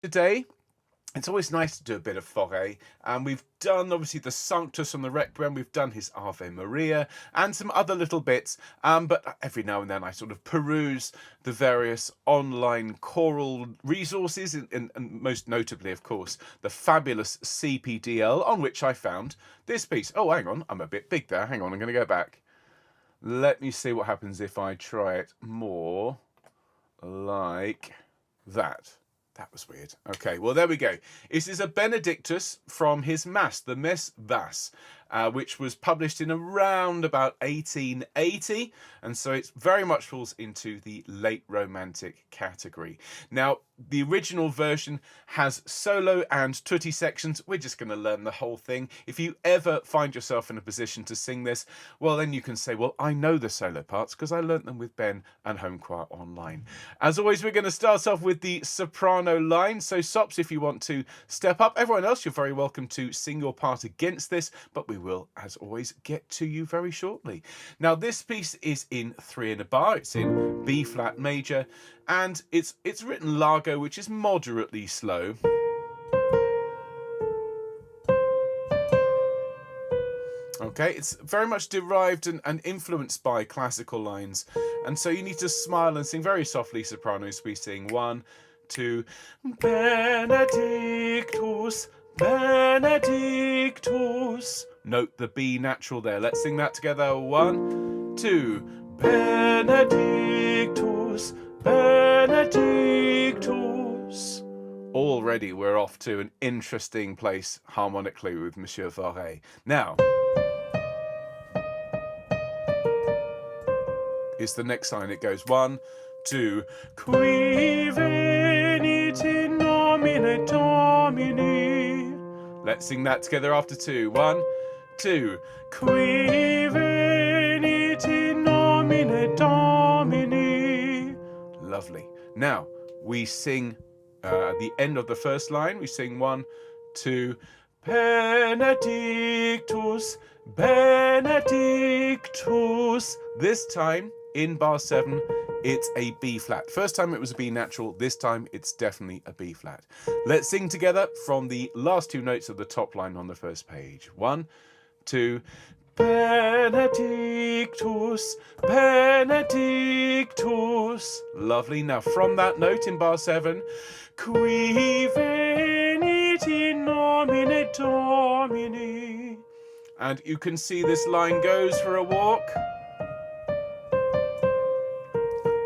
Today, it's always nice to do a bit of Faure, and we've done obviously the Sanctus on the Requiem, we've done his Ave Maria, and some other little bits, but every now and then I sort of peruse the various online choral resources, and most notably, of course, the fabulous CPDL, on which I found this piece. Oh, hang on, I'm a bit big there. Hang on, I'm going to go back. Let me see what happens if I try it more like that. That was weird. Okay, well, there we go. This is a Benedictus from his Mass, the Messe Basse, which was published in around about 1880. And so it very much falls into the late Romantic category. Now, the original version has solo and tutti sections. We're just going to learn the whole thing. If you ever find yourself in a position to sing this, well, then you can say, well, I know the solo parts because I learnt them with Ben and Home Choir Online. As always, we're going to start off with the soprano line. So Sops, if you want to step up. Everyone else, you're very welcome to sing your part against this, but we will, as always, get to you very shortly. Now, this piece is in 3 in a bar. It's in B flat major, and it's written largo, which is moderately slow. Okay, it's very much derived and influenced by classical lines, and so you need to smile and sing very softly, sopranos. We sing 1, 2, Benedictus, Benedictus. Note the B natural there. Let's sing that together. 1, 2, Benedictus, Benedictus. Already we're off to an interesting place harmonically with Monsieur Faure. Now, it's the next line. It goes 1, 2, Qui venit in nomine Domini. Let's sing that together after 2. 1, 2, Qui venit in nomine Domini. Lovely. Now, we sing at the end of the first line. We sing 1, 2, Benedictus, Benedictus. This time, in bar 7, it's a B flat. First time it was a B natural, this time it's definitely a B flat. Let's sing together from the last 2 notes of the top line on the first page. 1, 2, Benedictus, Benedictus. Lovely. Now from that note in bar 7, Qui venit in nomine Domini. And you can see this line goes for a walk.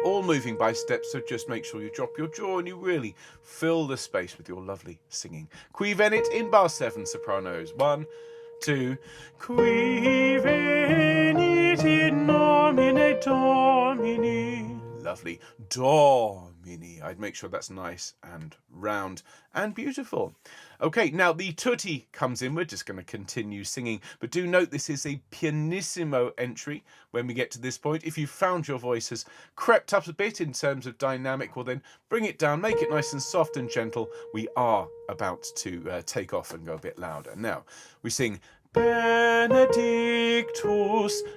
All moving by steps, so just make sure you drop your jaw and you really fill the space with your lovely singing. Qui venit in bar 7, sopranos. 1, 2, Qui venit in nomine Domini. Lovely. Domini. I'd make sure that's nice and round and beautiful. Okay, now the tutti comes in. We're just going to continue singing, but do note this is a pianissimo entry when we get to this point. If you found your voice has crept up a bit in terms of dynamic, well then bring it down, make it nice and soft and gentle. We are about to take off and go a bit louder. Now, we sing Benedictus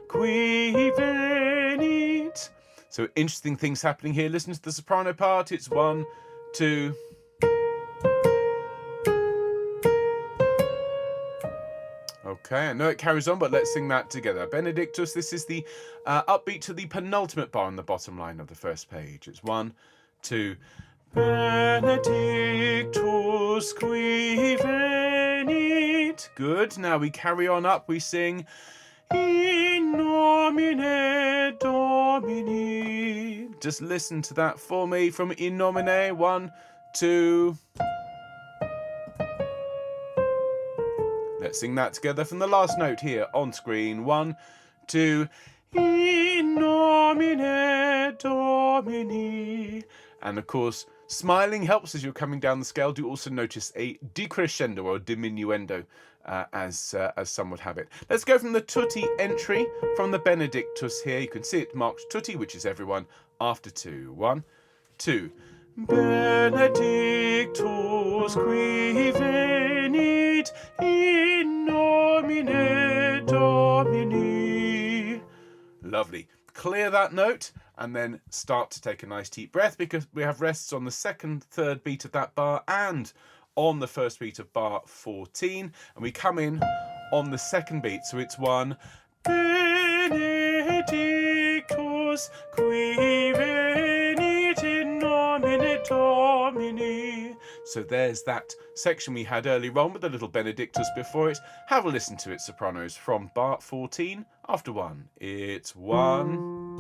qui venit. So interesting things happening here. Listen to the soprano part. It's 1, 2. Okay, I know it carries on, but let's sing that together. Benedictus, this is the upbeat to the penultimate bar on the bottom line of the first page. It's 1, 2. Benedictus qui venit. Good. Now we carry on up. We sing in nomine Domini. Just listen to that for me from in nomine. 1, 2. Let's sing that together from the last note here on screen. 1, 2. In nomine Domini. And of course, smiling helps as you're coming down the scale. Do also notice a decrescendo or diminuendo, as some would have it. Let's go from the tutti entry from the Benedictus here. You can see it marked tutti, which is everyone, after 2. 1, 2. Benedictus qui venit in nomine Domini. Lovely. Clear that note and then start to take a nice deep breath, because we have rests on the second, third beat of that bar and on the first beat of bar 14, and we come in on the second beat. So it's 1, Benedictus qui venit in nomine Domini. So there's that section we had earlier on with the little Benedictus before it. Have a listen to it, sopranos, from bar 14 after 1. It's 1.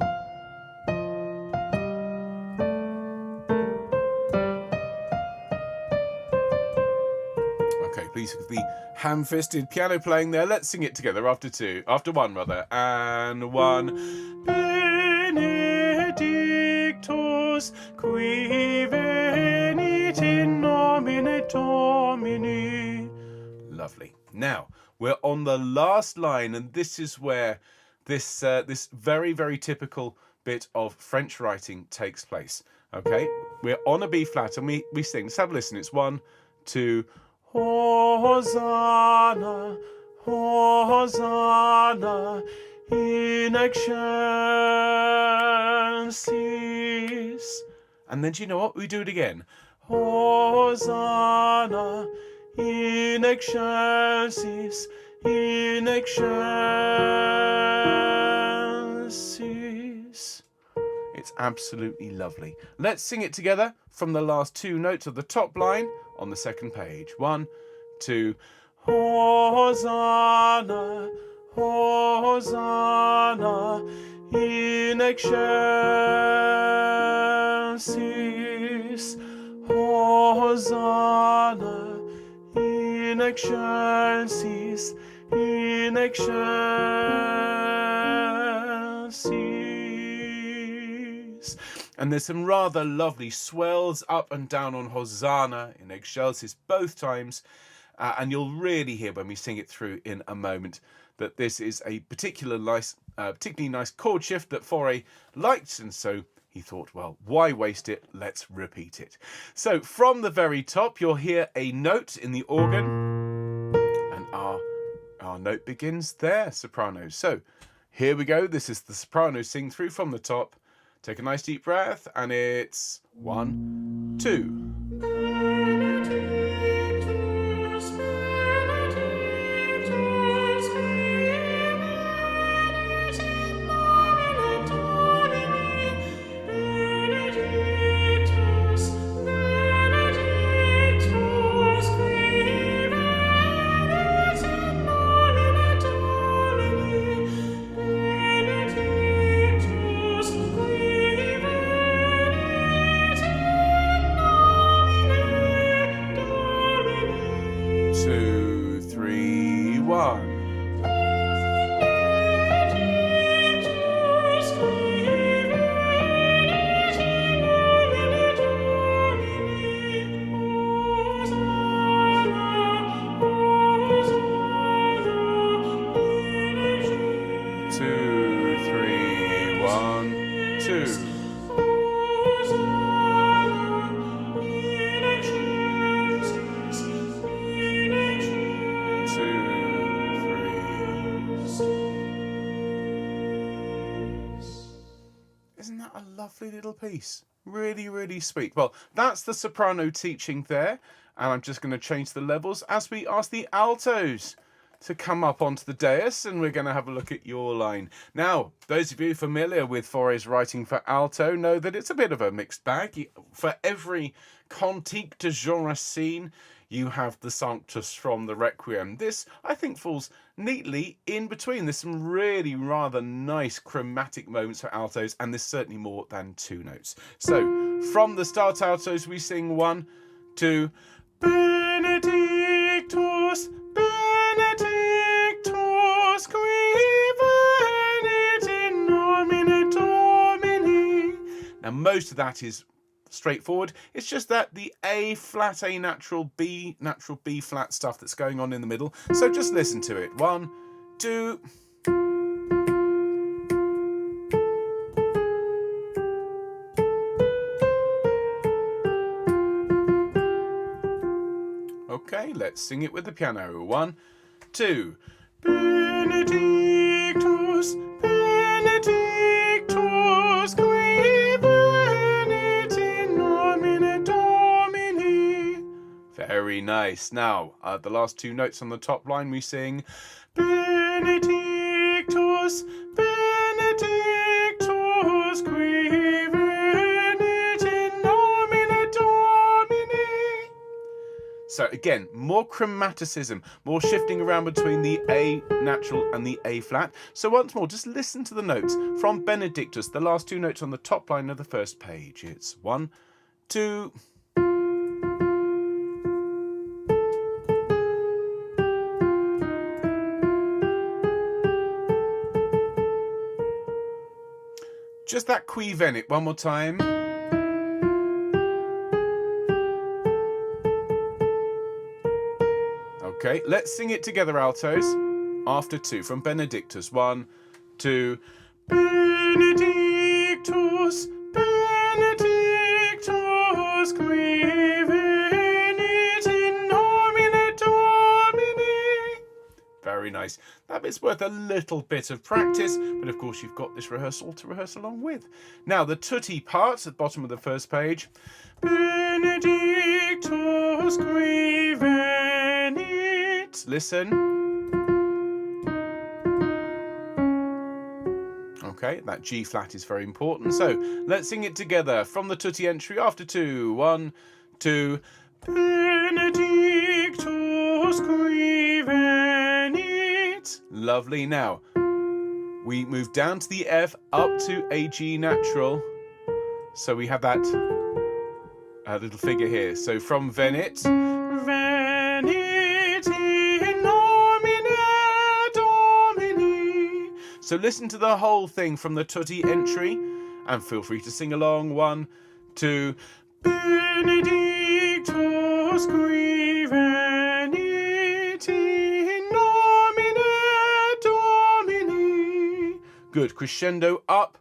Okay, please, with the ham-fisted piano playing there, let's sing it together after 1 rather, and 1. Benedictus qui venit in nomine Domini. Lovely. Now we're on the last line, and this is where this very, very typical bit of French writing takes place. Okay, we're on a B flat and we sing. Let's have a listen. It's 1, 2. Hosanna, Hosanna in excelsis. And then do you know what? We do it again. Hosanna in excelsis, in excelsis. It's absolutely lovely. Let's sing it together from the last 2 notes of the top line on the second page. 1, 2. Hosanna, Hosanna in excelsis, Hosanna in excelsis, in excelsis. And there's some rather lovely swells up and down on Hosanna in excelsis both times. And you'll really hear when we sing it through in a moment that this is a particularly nice chord shift that Faure liked, and so he thought, well, why waste it? Let's repeat it. So from the very top, you'll hear a note in the organ, and our note begins there, sopranos. So here we go. This is the soprano sing through from the top. Take a nice deep breath, and it's 1, 2. Little piece, really, really sweet. Well, that's the soprano teaching there, and I'm just going to change the levels as we ask the altos to come up onto the dais, and we're going to have a look at your line. Now, those of you familiar with Faure's writing for alto know that it's a bit of a mixed bag. For every cantique de Jean Racine, you have the Sanctus from the Requiem. This, I think, falls neatly in between. There's some really rather nice chromatic moments for altos, and there's certainly more than 2 notes. So, from the start altos, we sing 1, 2, Benedictus, Benedictus, qui venit in nomine Domini. Now, most of that is straightforward. It's just that the A flat, A natural, B flat stuff that's going on in the middle. So just listen to it. 1, 2. Okay, let's sing it with the piano. 1, 2. Benedictus, Benedictus, qui Very nice. Now, the last two notes on the top line, we sing Benedictus, Benedictus, qui venit in nomine Domini. So again, more chromaticism, more shifting around between the A natural and the A flat. So once more, just listen to the notes from Benedictus, the last two notes on the top line of the first page. It's 1, 2. Just that qui venit one more time. Okay, let's sing it together, altos. After 2 from Benedictus. 1, 2. Benedictus, Benedictus, qui venit in nomine Domini. Very nice. That bit's worth a little bit of practice, but of course you've got this rehearsal to rehearse along with. Now the tutti part at the bottom of the first page. Benedictus, qui venit. Listen. Okay, that G flat is very important. So let's sing it together from the tutti entry after 2. 1, 2. Benedictus, qui venit. Lovely. Now we move down to the F, up to a G natural. So we have that little figure here. So from venit, venit in nomine Domini. So listen to the whole thing from the tutti entry and feel free to sing along. 1, 2. Benedictus, qui venit in nomine Domini. Good. Crescendo up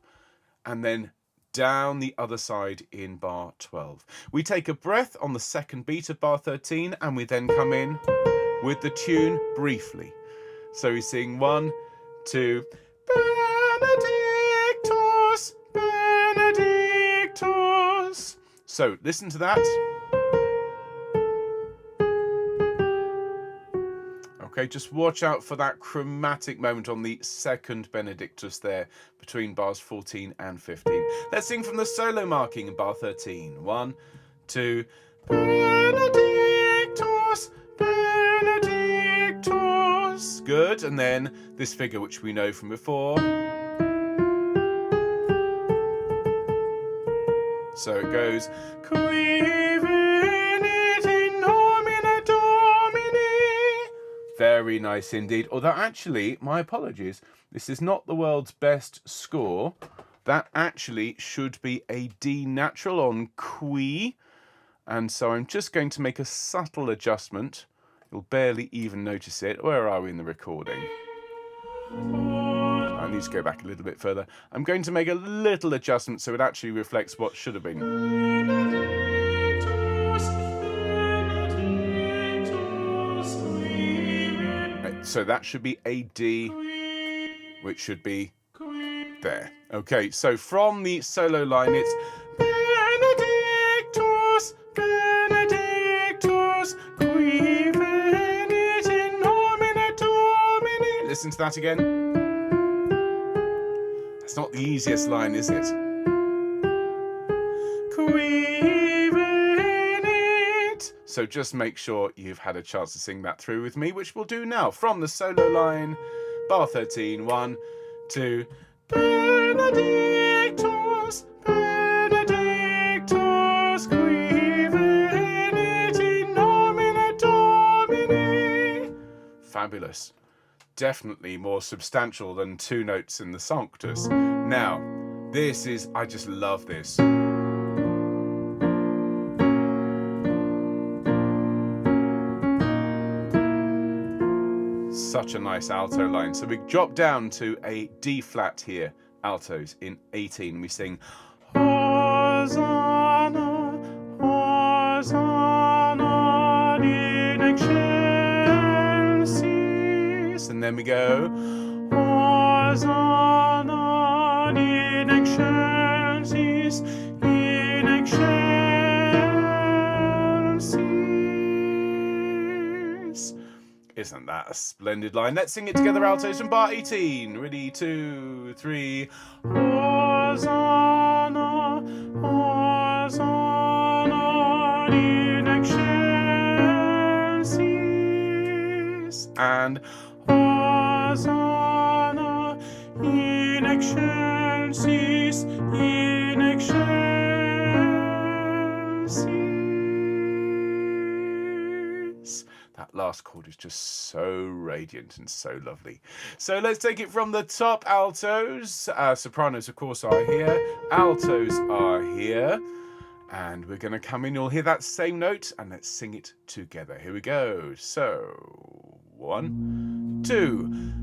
and then down the other side in bar 12. We take a breath on the second beat of bar 13 and we then come in with the tune briefly. So we sing 1, 2. Benedictus, Benedictus. So listen to that. Okay, just watch out for that chromatic moment on the second Benedictus there between bars 14 and 15. Let's sing from the solo marking in bar 13. 1, 2. Benedictus, Benedictus. Good. And then this figure which we know from before. So it goes. Qui venit in nomine Domini. Very nice indeed. Although actually, my apologies, this is not the world's best score. That actually should be a D natural on qui. And so I'm just going to make a subtle adjustment. You'll barely even notice it. Where are we in the recording? I need to go back a little bit further. I'm going to make a little adjustment so it actually reflects what should have been. So that should be a D, which should be there. Okay, so from the solo line, it's Benedictus, Benedictus, qui venit in nomine Domini. Listen to that again. It's not the easiest line, is it? Qui venit. So just make sure you've had a chance to sing that through with me, which we'll do now. From the solo line, bar 13, 1, 2. Benedictus, Benedictus, qui venit in nomine Domini. Fabulous. Definitely more substantial than 2 notes in the Sanctus. Now, this is, I just love this. Such a nice alto line. So we drop down to a D flat here, altos in 18. We sing Hosanna, Hosanna in excelsis. And then we go Hosanna in excelsis, in excelsis. Isn't that a splendid line? Let's sing it together, altos, from bar 18. Ready, 2, 3. Hosanna, Hosanna in excelsis. And Hosanna in excelsis, in excelsis. That last chord is just so radiant and so lovely. So let's take it from the top, altos. Sopranos, of course, are here. Altos are here. And we're going to come in. You'll hear that same note, and let's sing it together. Here we go. So, 1, 2.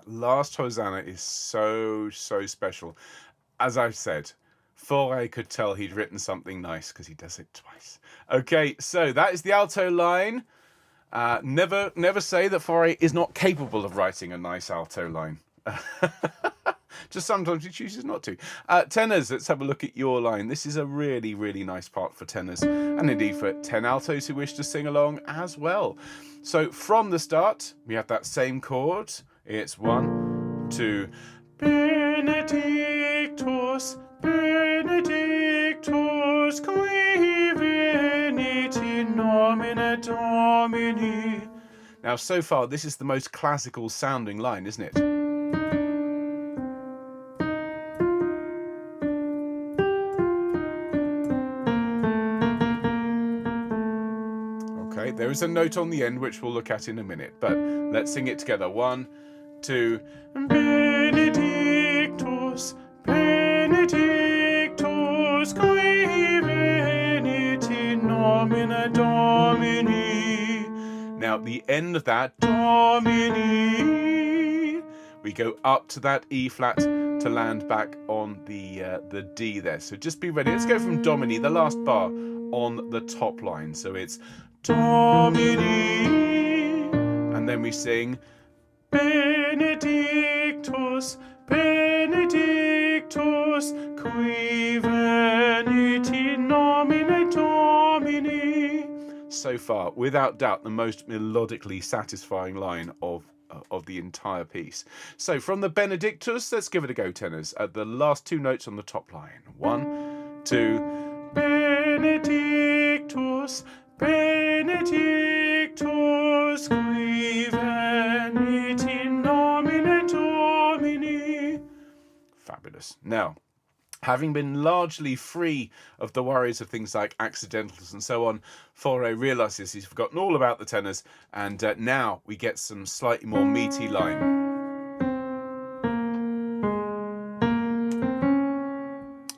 Last Hosanna is so special. As I've said, Faure could tell he'd written something nice because he does it twice. Okay, so that is the alto line. Never say that Faure is not capable of writing a nice alto line. Just sometimes he chooses not to. Tenors, let's have a look at your line. This is a really nice part for tenors, and indeed for 10 altos who wish to sing along as well. So from the start, we have that same chord. It's 1, 2. Benedictus, Benedictus, qui venit in nomine Domini. Now, so far, this is the most classical sounding line, isn't it? Okay, there is a note on the end which we'll look at in a minute, but let's sing it together. 1, 2. Benedictus, Benedictus, qui venit in nomine Domini. Now, at the end of that, Domini, we go up to that E flat to land back on the D there. So just be ready. Let's go from Domini, the last bar on the top line. So it's Domini, and then we sing Benedictus, Benedictus, qui venit in nomine Domini. So far, without doubt, the most melodically satisfying line of the entire piece. So from the Benedictus, let's give it a go, tenors. At the last 2 notes on the top line. 1, 2. Benedictus, Benedictus, qui venit in nomine Domini. Fabulous. Now, having been largely free of the worries of things like accidentals and so on, Faure realises he's forgotten all about the tenors, and now we get some slightly more meaty line.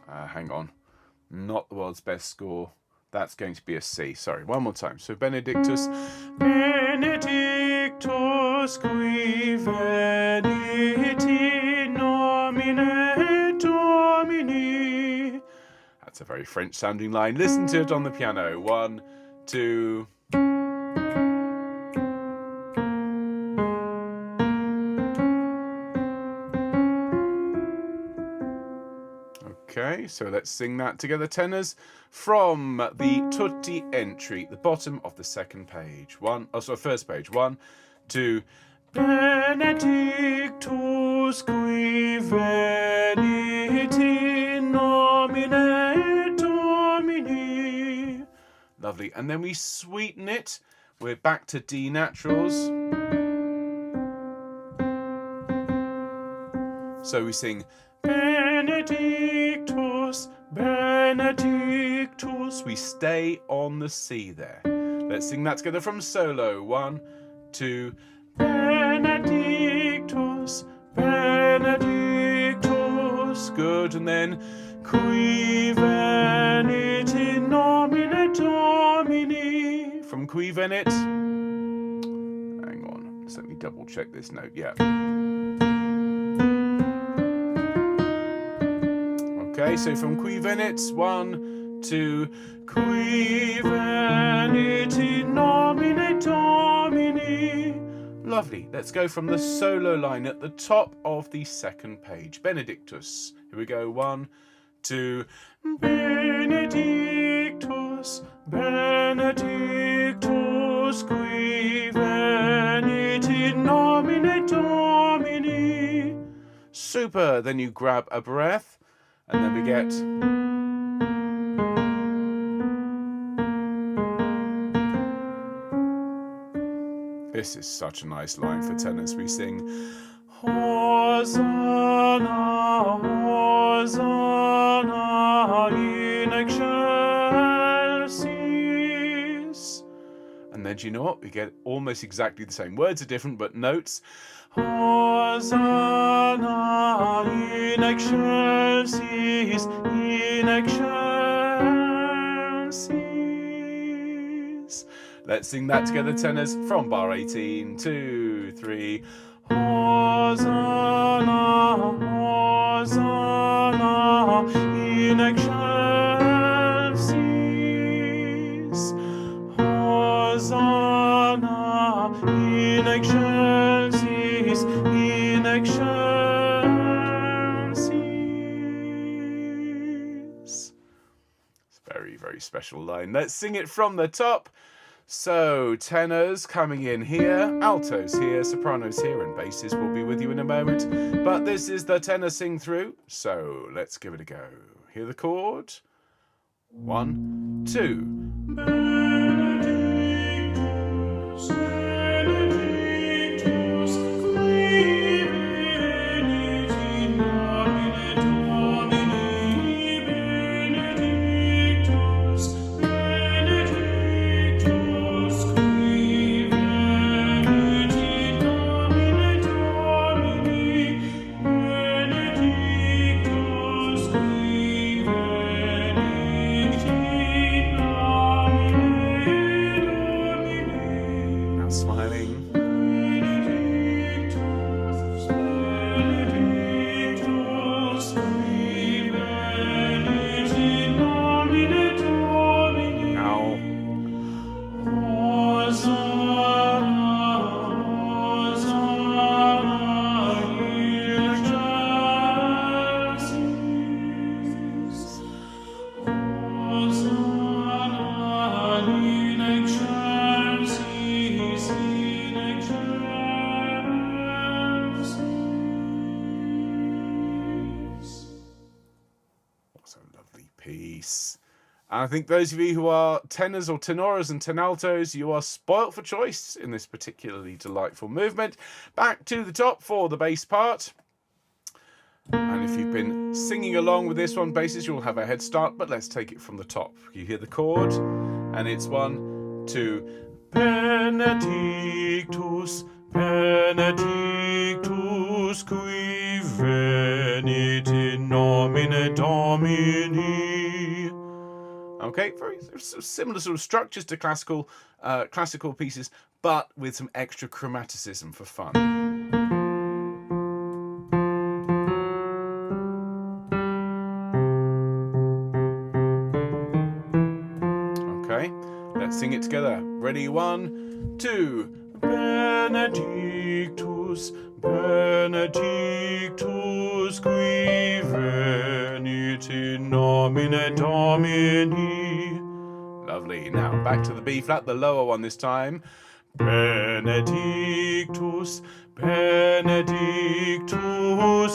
Hang on. Not the world's best score. That's going to be a C. Sorry, one more time. So Benedictus, Benedictus, qui venit in nomine Domini. That's a very French sounding line. Listen to it on the piano. 1, 2. Okay, so let's sing that together, tenors, from the tutti entry, the bottom of the second page. First page. 1, 2. Benedictus qui venit in nomine Domini. Lovely. And then we sweeten it. We're back to D naturals. So we sing Benedictus, Benedictus. We stay on the C there. Let's sing that together from solo. 1, 2. Benedictus, Benedictus. Good. And then qui venit in nomine Domini. From qui venit. Hang on. Just let me double check this note. Yeah. Okay, so from qui venit, 1, 2, qui venit in nomine Domini. Lovely. Let's go from the solo line at the top of the second page. Benedictus. Here we go. 1, 2. Benedictus, Benedictus, qui venit in nomine Domini. Super. Then you grab a breath. And then we get this is such a nice line for tenors. We sing Hosanna, Hosanna in excelsis. And then do you know what? We get almost exactly the same. Words are different, but notes. Hosanna in excelsis, in excelsis. Let's sing that together, tenors, from bar 18. 2, 3. Hosanna, Hosanna in excelsis. Hosanna in excelsis, in excelsis. It's a very, very special line. Let's sing it from the top. So, tenors coming in here, altos here, sopranos here, and basses will be with you in a moment. But this is the tenor sing through, so let's give it a go. Hear the chord. 1, 2. Benedictus, Benedictus, qui venit in nomine Domini. Benedictus, Benedictus, qui venit in nomine Domini. Benedictus, qui venit in nomine Domini. Now smiling. Benedictus, Benedictus, qui venit in nomine Domini. Now. Hosanna, Hosanna in excelsis. Hosanna in excelsis, in excelsis. What a lovely piece. And I think those of you who are tenors or tenoras and tenaltos, you are spoilt for choice in this particularly delightful movement. Back to the top for the bass part. And if you've been singing along with this one, basses, you'll have a head start, but let's take it from the top. You hear the chord, and it's 1, 2. Benedictus, Benedictus, qui venit in nomine Domini. Okay, very similar sort of structures to classical pieces, but with some extra chromaticism for fun. Okay, let's sing it together. Ready, 1, 2. Benedictus, Benedictus, qui venit in nomine Domini. Lovely. Now back to the B flat, the lower one this time. Benedictus, Benedictus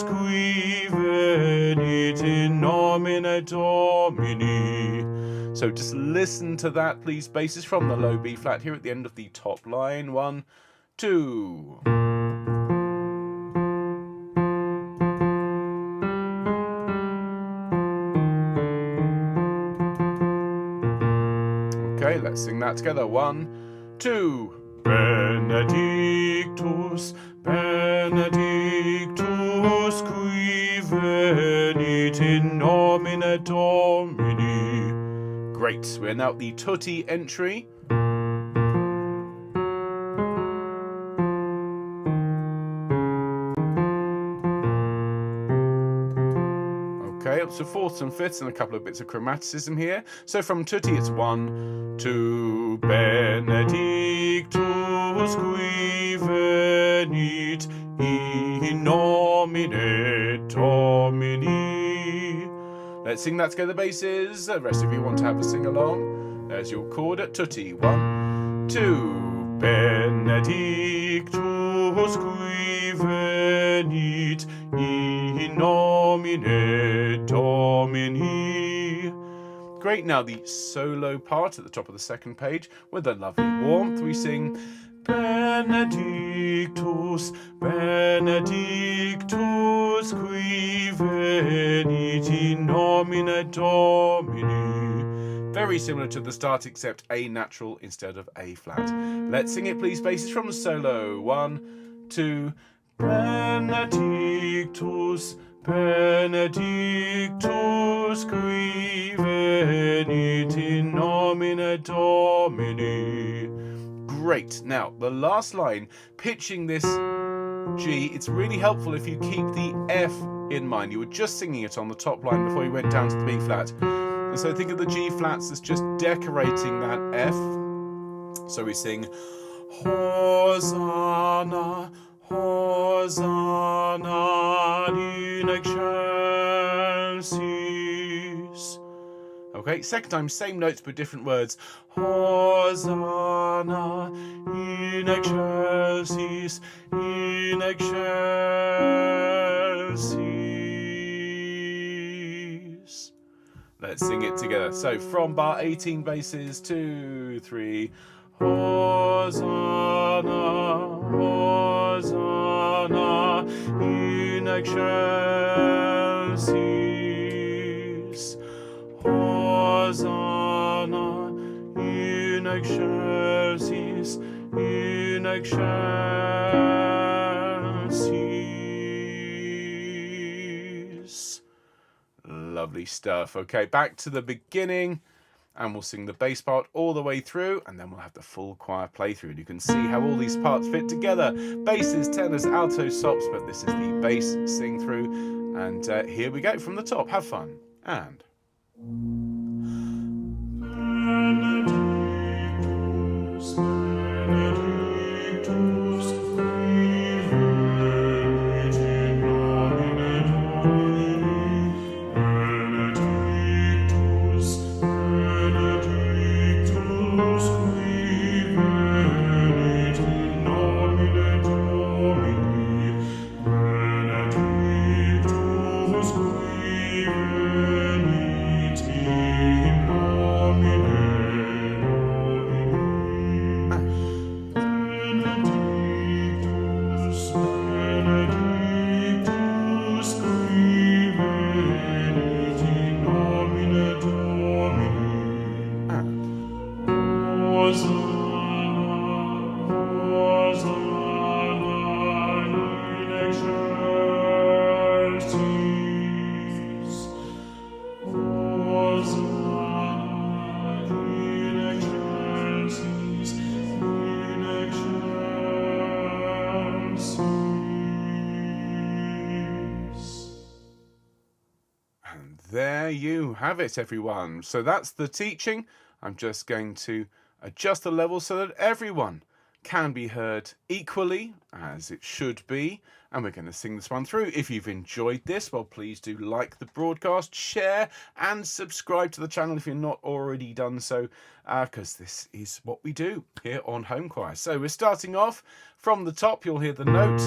qui venit in nomine Domini. So just listen to that, please. Basses from the low B flat here at the end of the top line. 1, 2. Okay, let's sing that together. 1, 2. Benedictus, Benedictus qui venit in nomine Domini. Great, we're now at the tutti entry. Okay, up to fourths and fifths and a couple of bits of chromaticism here. So from tutti it's 1, 2, Benedictus qui venit in nomine Domini. Let's sing that together, basses. The rest of you want to have a sing along. There's your chord at tutti. 1, 2, Benedictus qui venit in nomine Domini. Great, now the solo part at the top of the second page with a lovely warmth. We sing Benedictus, Benedictus qui venit in nomine Domini. Very similar to the start, except A natural instead of A flat. Let's sing it, please, basses from the solo. 1, 2, Benedictus, Benedictus qui venit in nomine Domini. Great. Now, the last line, pitching this G, it's really helpful if you keep the F in mind. You were just singing it on the top line before you went down to the B flat. And so think of the G flats as just decorating that F. So we sing Hosanna, Hosanna in excelsis. Okay, second time, same notes but different words. Hosanna in excelsis, in excelsis. Let's sing it together. So from bar 18 basses, 2, 3. Hosanna, Hosanna in excelsis. Hosanna in excelsis, in excelsis. Lovely stuff. Okay, back to the beginning. And we'll sing the bass part all the way through, and then we'll have the full choir playthrough. And you can see how all these parts fit together. Basses, tenors, altos, sops, but this is the bass sing through. And here we go from the top. Have fun. And... Benedictus, Benedictus, qui venit in nomine Domini. Benedictus, Benedictus, qui venit in nomine Domini. Benedictus, qui venit in nomine There you have it, everyone. So that's the teaching. I'm just going to adjust the level so that everyone can be heard equally as it should be, and we're going to sing this one through. If you've enjoyed this, well, please do like the broadcast, share and subscribe to the channel if you're not already done so, because this is what we do here on Home Choir. So we're starting off from the top. You'll hear the note: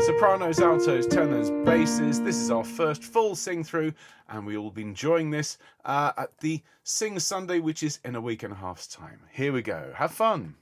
sopranos, altos, tenors, basses. This is our first full sing through, and we will be enjoying this at the Sing Sunday, which is in a week and a half's time. Here we go. Have fun.